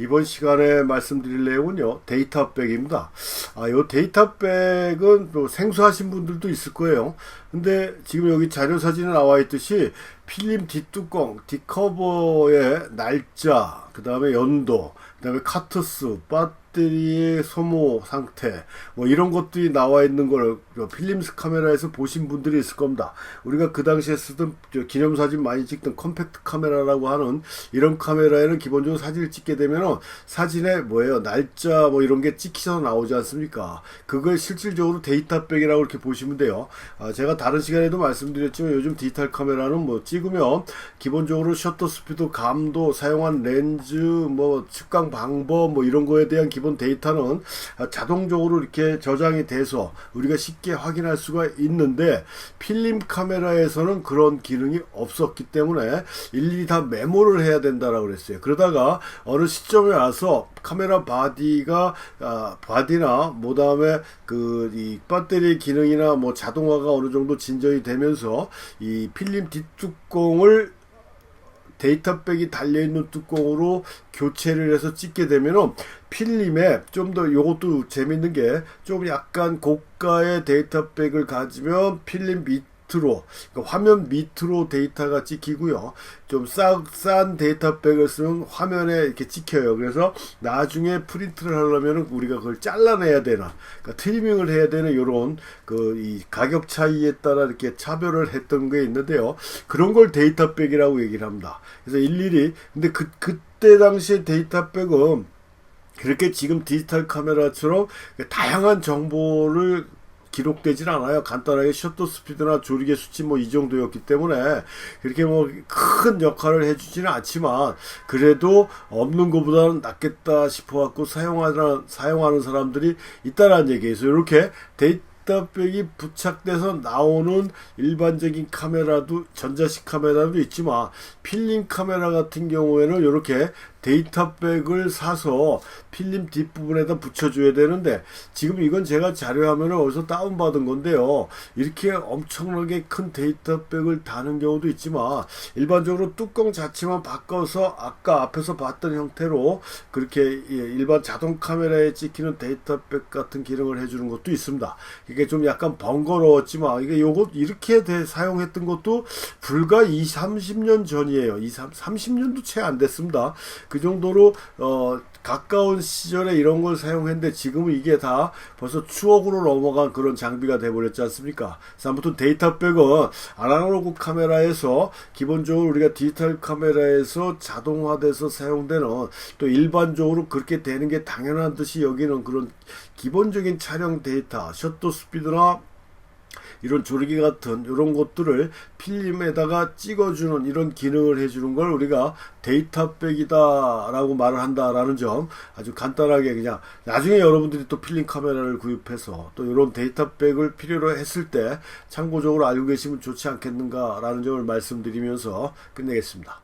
이번 시간에 말씀드릴 내용은요, 데이터백입니다. 이 데이터백은 또 생소하신 분들도 있을 거예요. 근데 지금 여기 자료 사진에 나와 있듯이 필름 뒷뚜껑, 뒷커버의 날짜, 그 다음에 연도, 그 다음에 카트수, 배터리의 소모 상태, 뭐 이런 것들이 나와 있는 걸 필름스 카메라에서 보신 분들이 있을 겁니다. 우리가 그 당시에 쓰던 기념사진 많이 찍던 컴팩트 카메라라고 하는 이런 카메라에는 기본적으로 사진을 찍게 되면은 사진에 뭐예요? 날짜 뭐 이런 게 찍혀서 나오지 않습니까? 그걸 실질적으로 데이터백이라고 이렇게 보시면 돼요. 제가 다른 시간에도 말씀드렸지만 요즘 디지털 카메라는 뭐 찍으면 기본적으로 셔터 스피드, 감도, 사용한 렌즈, 뭐 측강 방법 뭐 이런 거에 대한 기본 데이터는 자동적으로 이렇게 저장이 돼서 우리가 쉽게 확인할 수가 있는데 필름 카메라에서는 그런 기능이 없었기 때문에 일일이 다 메모를 해야 된다라고 그랬어요. 그러다가 어느 시점에 와서 카메라 바디가 바디나 뭐 다음에 이 배터리 기능이나 뭐 자동화가 어느 정도 진전이 되면서 이 필름 뒷뚜껑을 데이터백이 달려있는 뚜껑으로 교체를 해서 찍게 되면은 필름에 좀 더 요것도 재밌는 게 좀 약간 고가의 데이터백을 가지면 필름 밑으로, 그러니까 화면 밑으로 데이터가 찍히고요. 좀 싼 데이터백을 쓰면 화면에 이렇게 찍혀요. 그래서 나중에 프린트를 하려면 우리가 그걸 잘라내야 되나, 그러니까 트리밍을 해야 되는 요런 이 가격 차이에 따라 이렇게 차별을 했던 게 있는데요. 그런 걸 데이터백이라고 얘기를 합니다. 그래서 일일이, 근데 그때 당시에 데이터백은 그렇게 지금 디지털 카메라처럼 다양한 정보를 기록되질 않아요. 간단하게 셔터 스피드나 조리개 수치 뭐 이 정도였기 때문에 그렇게 뭐 큰 역할을 해주지는 않지만 그래도 없는 것보다는 낫겠다 싶어 갖고 사용하는 사람들이 있다라는 얘기에서 이렇게 데이터백이 부착돼서 나오는 일반적인 카메라도, 전자식 카메라도 있지만 필름 카메라 같은 경우에는 이렇게 데이터백을 사서 필름 뒷부분에다 붙여줘야 되는데 지금 이건 제가 자료화면을 어디서 다운받은 건데요. 이렇게 엄청나게 큰 데이터백을 다는 경우도 있지만 일반적으로 뚜껑 자체만 바꿔서 아까 앞에서 봤던 형태로 그렇게 일반 자동 카메라에 찍히는 데이터백 같은 기능을 해주는 것도 있습니다. 이게 좀 약간 번거로웠지만 이게 요것 이렇게 사용했던 것도 불과 30년 전이에요. 30년도 채 안 됐습니다. 그 정도로 가까운 시절에 이런 걸 사용했는데 지금은 이게 다 벌써 추억으로 넘어간 그런 장비가 돼버렸지 않습니까? 그래서 아무튼 데이터백은 아날로그 카메라에서 기본적으로 우리가 디지털 카메라에서 자동화돼서 사용되는, 또 일반적으로 그렇게 되는 게 당연한 듯이 여기는 그런 기본적인 촬영 데이터, 셔터 스피드나 이런 조리개 같은 이런 것들을 필름에다가 찍어주는 이런 기능을 해주는 걸 우리가 데이터백이다 라고 말을 한다라는 점 아주 간단하게, 그냥 나중에 여러분들이 또 필름 카메라를 구입해서 또 이런 데이터백을 필요로 했을 때 참고적으로 알고 계시면 좋지 않겠는가 라는 점을 말씀드리면서 끝내겠습니다.